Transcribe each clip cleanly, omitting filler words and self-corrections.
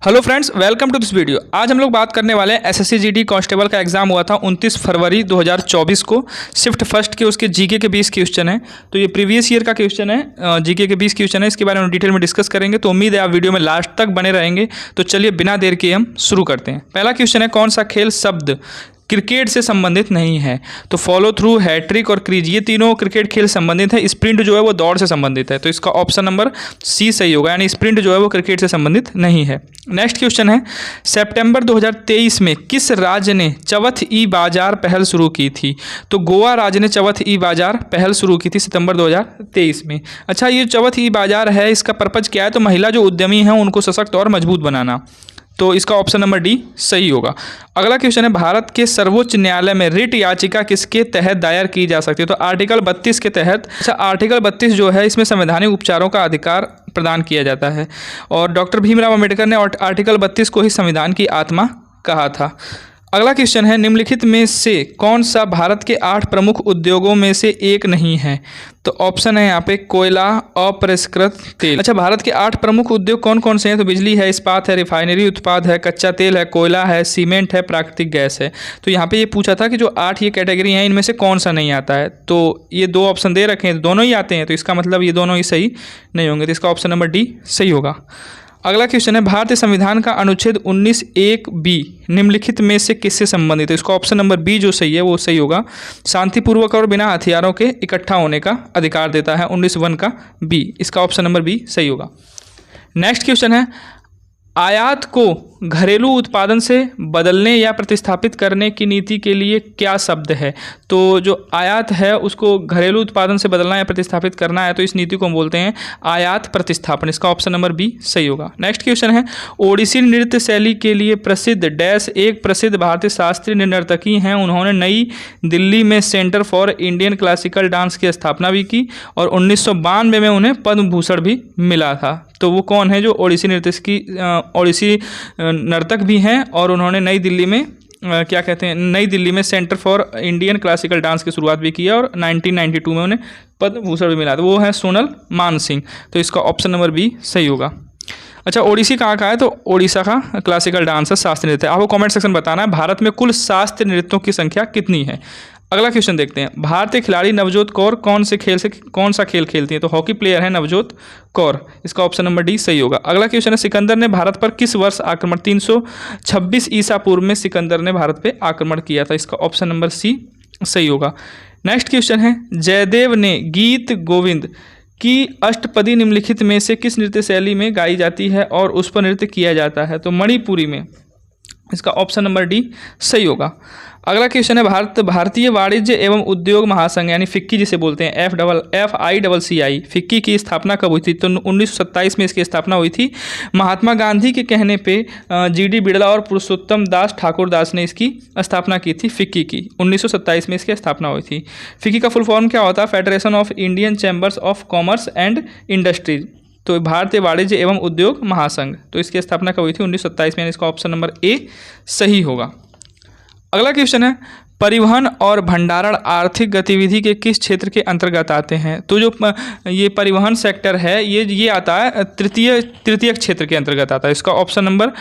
Hello friends, welcome to this video. आज हम लोग बात करने वाले हैं एसएससी जीडी कांस्टेबल का एग्जाम हुआ था 29 फरवरी 2024 को। शिफ्ट फर्स्ट के उसके जीके के 20 क्वेश्चन है। तो ये प्रीवियस ईयर का क्वेश्चन है, जीके के 20 क्वेश्चन है। इसके बारे में डिटेल में डिस्कस करेंगे, तो उम्मीद है आप वीडियो में लास्ट तक बने रहेंगे। तो चलिए बिना देर के हम शुरू करते हैं। पहला क्वेश्चन है, कौन सा खेल शब्द क्रिकेट से संबंधित नहीं है? तो फॉलो थ्रू, हैट्रिक और क्रीज, ये तीनों क्रिकेट खेल संबंधित है। स्प्रिंट जो है वो दौड़ से संबंधित है, तो इसका ऑप्शन नंबर सी सही होगा, यानी स्प्रिंट जो है वो क्रिकेट से संबंधित नहीं है। नेक्स्ट क्वेश्चन है, सितंबर 2023 में किस राज्य ने चवथ ई बाजार पहल शुरू की थी? तो गोवा राज्य ने चवथ ई बाजार पहल शुरू की थी सितंबर 2023 में। अच्छा, ये चवथ ई बाजार है, इसका पर्पज क्या है? तो महिला जो उद्यमी हैं उनको सशक्त और मजबूत बनाना। तो इसका ऑप्शन नंबर डी सही होगा। अगला क्वेश्चन है, भारत के सर्वोच्च न्यायालय में रिट याचिका किसके तहत दायर की जा सकती है? तो आर्टिकल 32 के तहत। अच्छा, आर्टिकल 32 जो है इसमें संवैधानिक उपचारों का अधिकार प्रदान किया जाता है, और डॉक्टर भीमराव अम्बेडकर ने आर्टिकल 32 को ही संविधान की आत्मा कहा था। अगला क्वेश्चन है, निम्नलिखित में से कौन सा भारत के 8 प्रमुख उद्योगों में से एक नहीं है? तो ऑप्शन है यहाँ पे कोयला, अपरिष्कृत तेल। अच्छा, भारत के 8 प्रमुख उद्योग कौन कौन से हैं? तो बिजली है, इस्पात है, रिफाइनरी उत्पाद है, कच्चा तेल है, कोयला है, सीमेंट है, प्राकृतिक गैस है। तो यहाँ पे ये पूछा था कि जो 8 ये कैटेगरी हैं इनमें से कौन सा नहीं आता है। तो ये 2 ऑप्शन दे रखे हैं, दोनों ही आते हैं, तो इसका मतलब ये दोनों ही सही नहीं होंगे। तो इसका ऑप्शन नंबर डी सही होगा। अगला क्वेश्चन है, भारतीय संविधान का अनुच्छेद 19(1)(b) निम्नलिखित में से किससे संबंधित है? इसका ऑप्शन नंबर बी जो सही है वो सही होगा। शांतिपूर्वक और बिना हथियारों के इकट्ठा होने का अधिकार देता है 19(1) का बी। इसका ऑप्शन नंबर बी सही होगा। नेक्स्ट क्वेश्चन है, आयात को घरेलू उत्पादन से बदलने या प्रतिस्थापित करने की नीति के लिए क्या शब्द है? तो जो आयात है उसको घरेलू उत्पादन से बदलना या प्रतिस्थापित करना है, तो इस नीति को हम बोलते हैं आयात प्रतिस्थापन। इसका ऑप्शन नंबर बी सही होगा। नेक्स्ट क्वेश्चन है, ओडिसी नृत्य शैली के लिए प्रसिद्ध डैश एक प्रसिद्ध भारतीय शास्त्रीय नर्तकी हैं। उन्होंने नई दिल्ली में centre for Indian classical dance की स्थापना भी की, और 1992 में उन्हें पद्म भूषण भी मिला था। तो वो कौन है? जो ओडिसी नर्तक भी हैं, और उन्होंने नई दिल्ली में नई दिल्ली में centre for Indian classical dance की शुरुआत भी की है, और 1992 में उन्हें पद्म भूषण भी मिला था। वो है सोनल मानसिंह। तो इसका ऑप्शन नंबर बी सही होगा। अच्छा, ओडिसी कहाँ का है? तो ओडिशा का क्लासिकल डांस है, शास्त्रीय नृत्य। आपको कमेंट सेक्शन बताना है भारत में कुल शास्त्रीय नृत्यों की संख्या कितनी है। अगला क्वेश्चन देखते हैं, भारतीय खिलाड़ी नवजोत कौर कौन सा खेल खेलती हैं? तो हॉकी प्लेयर है नवजोत कौर। इसका ऑप्शन नंबर डी सही होगा। अगला क्वेश्चन है, सिकंदर ने भारत पर किस वर्ष आक्रमण? 326 ईसा पूर्व में सिकंदर ने भारत पे आक्रमण किया था। इसका ऑप्शन नंबर सी सही होगा। नेक्स्ट क्वेश्चन है, जयदेव ने गीत गोविंद की अष्टपदी निम्नलिखित में से किस नृत्य शैली में गाई जाती है और उस पर नृत्य किया जाता है? तो मणिपुरी में। इसका ऑप्शन नंबर डी सही होगा। अगला क्वेश्चन है, भारतीय वाणिज्य एवं उद्योग महासंघ यानी फिक्की जिसे बोलते हैं, FICCI, फिक्की की स्थापना कब हुई थी? तो 1927 में इसकी स्थापना हुई थी। महात्मा गांधी के कहने पे GD बिड़ला और पुरुषोत्तम दास ठाकुर दास ने इसकी स्थापना की थी, फिक्की की। 1927 में इसकी स्थापना हुई थी। फिक्की का फुल फॉर्म क्या होता है? Federation of Indian chambers of commerce and industries. तो भारतीय वाणिज्य एवं उद्योग महासंघ, तो इसकी स्थापना कब हुई थी? 1927 में। इसका ऑप्शन नंबर ए सही होगा। अगला क्वेश्चन है, परिवहन और भंडारण आर्थिक गतिविधि के किस क्षेत्र के अंतर्गत आते हैं? तो जो ये परिवहन सेक्टर है ये आता है तृतीय क्षेत्र के अंतर्गत आता है। इसका ऑप्शन नंबर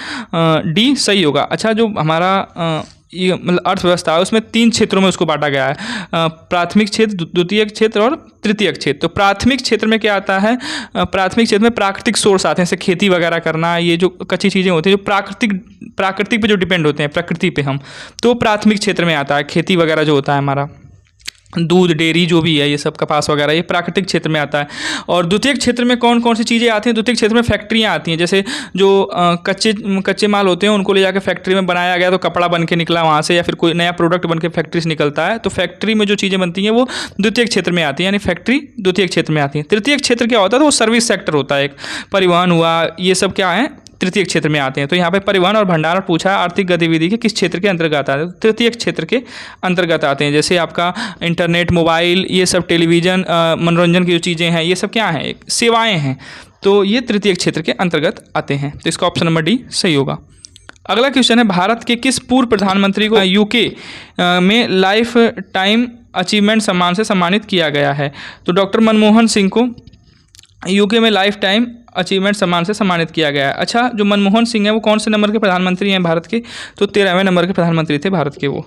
डी सही होगा। अच्छा, जो हमारा ये मतलब अर्थव्यवस्था है उसमें 3 क्षेत्रों में उसको बांटा गया है, प्राथमिक क्षेत्र, द्वितीयक क्षेत्र और तृतीयक क्षेत्र। तो प्राथमिक क्षेत्र में क्या आता है? प्राथमिक क्षेत्र में प्राकृतिक सोर्स आते हैं, जैसे खेती वगैरह करना, ये जो कच्ची चीज़ें होती हैं जो प्राकृतिक पे जो डिपेंड होते हैं, प्रकृति पे हम, तो प्राथमिक क्षेत्र में आता है। खेती वगैरह जो होता है हमारा, दूध, डेयरी जो भी है, ये सब कपास वगैरह, ये प्राकृतिक क्षेत्र में आता है। और द्वितीयक क्षेत्र में कौन कौन सी चीज़ें आती हैं? द्वितीयक क्षेत्र में फैक्ट्रियाँ आती हैं, जैसे जो कच्चे माल होते हैं उनको ले जाकर फैक्ट्री में बनाया गया तो कपड़ा बन के निकला वहाँ से, या फिर कोई नया प्रोडक्ट बन के फैक्ट्री से निकलता है। तो फैक्ट्री में जो चीज़ें बनती हैं वो द्वितीयक क्षेत्र में आती हैं, यानी फैक्ट्री द्वितीयक क्षेत्र में आती हैं। तृतीयक क्षेत्र क्या होता है? तो वो सर्विस सेक्टर होता है, एक परिवहन हुआ, ये सब क्या है? तृतीय क्षेत्र में आते हैं। तो यहाँ पे परिवहन और भंडारण पूछा है, आर्थिक गतिविधि के किस क्षेत्र के अंतर्गत आते हैं? तृतीय क्षेत्र के अंतर्गत आते हैं। जैसे आपका इंटरनेट, मोबाइल, ये सब, टेलीविज़न, मनोरंजन की जो चीज़ें हैं, ये सब क्या हैं? एक सेवाएं हैं। तो ये तृतीय क्षेत्र के अंतर्गत आते हैं। तो इसका ऑप्शन नंबर डी सही होगा। अगला क्वेश्चन है, भारत के किस पूर्व प्रधानमंत्री को UK में लाइफ टाइम अचीवमेंट सम्मान से सम्मानित किया गया है? तो डॉक्टर मनमोहन सिंह को UK में लाइफ टाइम अचीवमेंट सम्मान से सम्मानित किया गया है। अच्छा, जो मनमोहन सिंह है वो कौन से नंबर के प्रधानमंत्री हैं भारत के? तो 13वें नंबर के प्रधानमंत्री थे भारत के वो।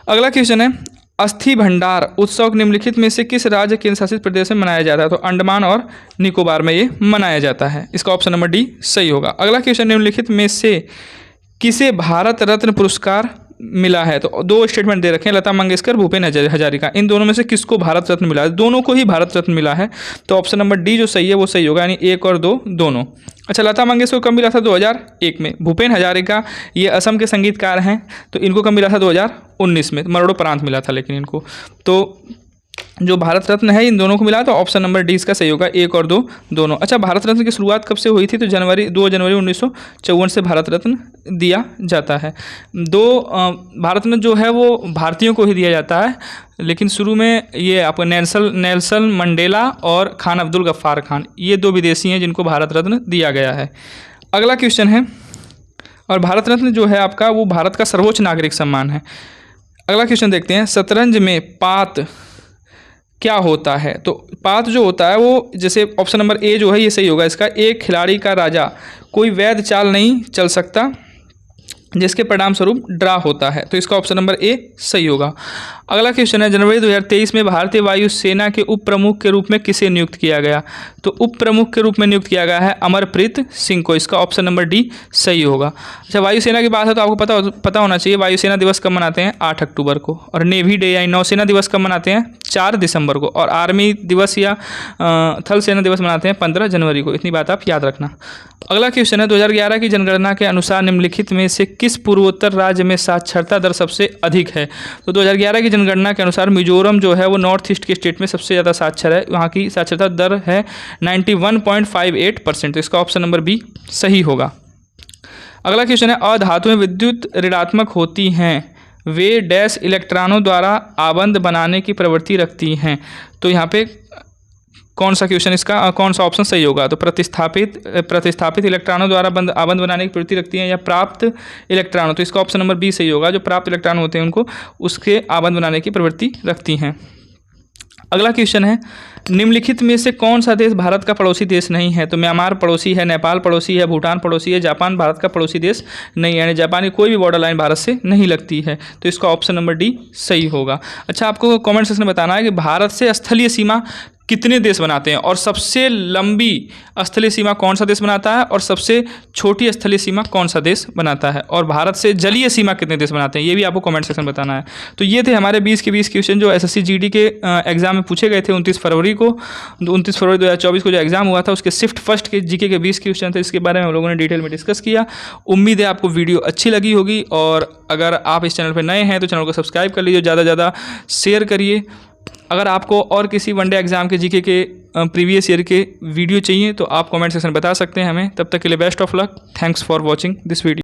अगला क्वेश्चन है, अस्थि भंडार उत्सव निम्नलिखित में से किस राज्य केंद्र शासित प्रदेश में मनाया जाता है? तो अंडमान और निकोबार में ये मनाया जाता है। इसका ऑप्शन नंबर डी सही होगा। अगला क्वेश्चन, निम्नलिखित में से किसे भारत रत्न पुरस्कार मिला है? तो दो स्टेटमेंट दे रखे हैं, लता मंगेशकर, भूपेन हजारिका, इन दोनों में से किसको भारत रत्न मिला है? दोनों को ही भारत रत्न मिला है। तो ऑप्शन नंबर डी जो सही है वो सही होगा, यानी 1 और 2 दोनों। अच्छा, लता मंगेशकर को कब मिला था? 2001 में। भूपेन हजारिका ये असम के संगीतकार हैं, तो इनको कब मिला था? 2019 में, मरणोपरांत मिला था लेकिन इनको। तो जो भारत रत्न है इन दोनों को मिला, तो ऑप्शन नंबर डी इसका सही होगा, 1 और 2 दोनों। अच्छा, भारत रत्न की शुरुआत कब से हुई थी? तो 2 जनवरी 1954 से भारत रत्न दिया जाता है। भारत रत्न जो है वो भारतीयों को ही दिया जाता है, लेकिन शुरू में ये आपको नेल्सन मंडेला और खान अब्दुल गफ्फार खान, ये 2 विदेशी हैं जिनको भारत रत्न दिया गया है। अगला क्वेश्चन है, और भारत रत्न जो है आपका वो भारत का सर्वोच्च नागरिक सम्मान है। अगला क्वेश्चन देखते हैं, शतरंज में पात क्या होता है? तो पात जो होता है वो, जैसे ऑप्शन नंबर ए जो है ये सही होगा इसका, एक खिलाड़ी का राजा कोई वैध चाल नहीं चल सकता जिसके परिणाम स्वरूप ड्रा होता है। तो इसका ऑप्शन नंबर ए सही होगा। अगला क्वेश्चन है, जनवरी 2023 में भारतीय वायुसेना के उप प्रमुख के रूप में किसे नियुक्त किया गया? तो उप प्रमुख के रूप में नियुक्त किया गया है अमरप्रीत सिंह को। इसका ऑप्शन नंबर डी सही होगा। अच्छा, वायुसेना की बात है तो आपको पता होना चाहिए वायुसेना दिवस कब मनाते हैं? 8 अक्टूबर को। और नेवी डे यानी नौसेना दिवस कब मनाते हैं? 4 दिसंबर को। और आर्मी दिवस या थल सेना दिवस मनाते हैं 15 जनवरी को। इतनी बात आप याद रखना। अगला क्वेश्चन है, 2011 की जनगणना के अनुसार निम्नलिखित में से किस पूर्वोत्तर राज्य में साक्षरता दर सबसे अधिक है? तो 2011 की जनगणना के अनुसार मिजोरम जो है वो नॉर्थ ईस्ट के स्टेट में सबसे ज़्यादा साक्षर है। वहाँ की साक्षरता दर है 91.58%। तो इसका ऑप्शन नंबर बी सही होगा। अगला क्वेश्चन है, अधातुएं विद्युत ऋणात्मक होती हैं, वे डैश इलेक्ट्रॉनों द्वारा आबंध बनाने की प्रवृत्ति रखती हैं। तो यहाँ पे कौन सा क्वेश्चन, इसका कौन सा ऑप्शन सही होगा? तो प्रतिस्थापित इलेक्ट्रॉनों द्वारा आबंध बनाने की प्रवृत्ति रखती हैं या प्राप्त इलेक्ट्रॉनों? तो इसका ऑप्शन नंबर बी सही होगा, जो प्राप्त इलेक्ट्रॉन होते हैं उनको उसके आबंध बनाने की प्रवृत्ति रखती हैं। अगला क्वेश्चन है, निम्नलिखित में से कौन सा देश भारत का पड़ोसी देश नहीं है? तो म्यांमार पड़ोसी है, नेपाल पड़ोसी है, भूटान पड़ोसी है, जापान भारत का पड़ोसी देश नहीं है, यानी जापान की कोई भी बॉर्डर लाइन भारत से नहीं लगती है। तो इसका ऑप्शन नंबर डी सही होगा। अच्छा, आपको कमेंट सेक्शन में बताना है कि भारत से स्थलीय सीमा कितने देश बनाते हैं, और सबसे लंबी स्थलीय सीमा कौन सा देश बनाता है, और सबसे छोटी स्थलीय सीमा कौन सा देश बनाता है, और भारत से जलीय सीमा कितने देश बनाते हैं, ये भी आपको कमेंट सेक्शन में बताना है। तो ये थे हमारे 20 के 20 क्वेश्चन जो एसएससी जीडी के एग्जाम में पूछे गए थे 29 फरवरी को। 29 फरवरी 2024 को जो एग्जाम हुआ था उसके शिफ्ट फर्स्ट के जीके के 20 क्वेश्चन थे। इसके बारे में हम लोगों ने डिटेल में डिस्कस किया। उम्मीद है आपको वीडियो अच्छी लगी होगी, और अगर आप इस चैनल पर नए हैं तो चैनल को सब्सक्राइब कर लीजिए, ज़्यादा से ज़्यादा शेयर करिए। अगर आपको और किसी वनडे एग्जाम के जीके के प्रीवियस ईयर के वीडियो चाहिए तो आप कमेंट सेक्शन में बता सकते हैं हमें। तब तक के लिए best of luck. Thanks for watching this video.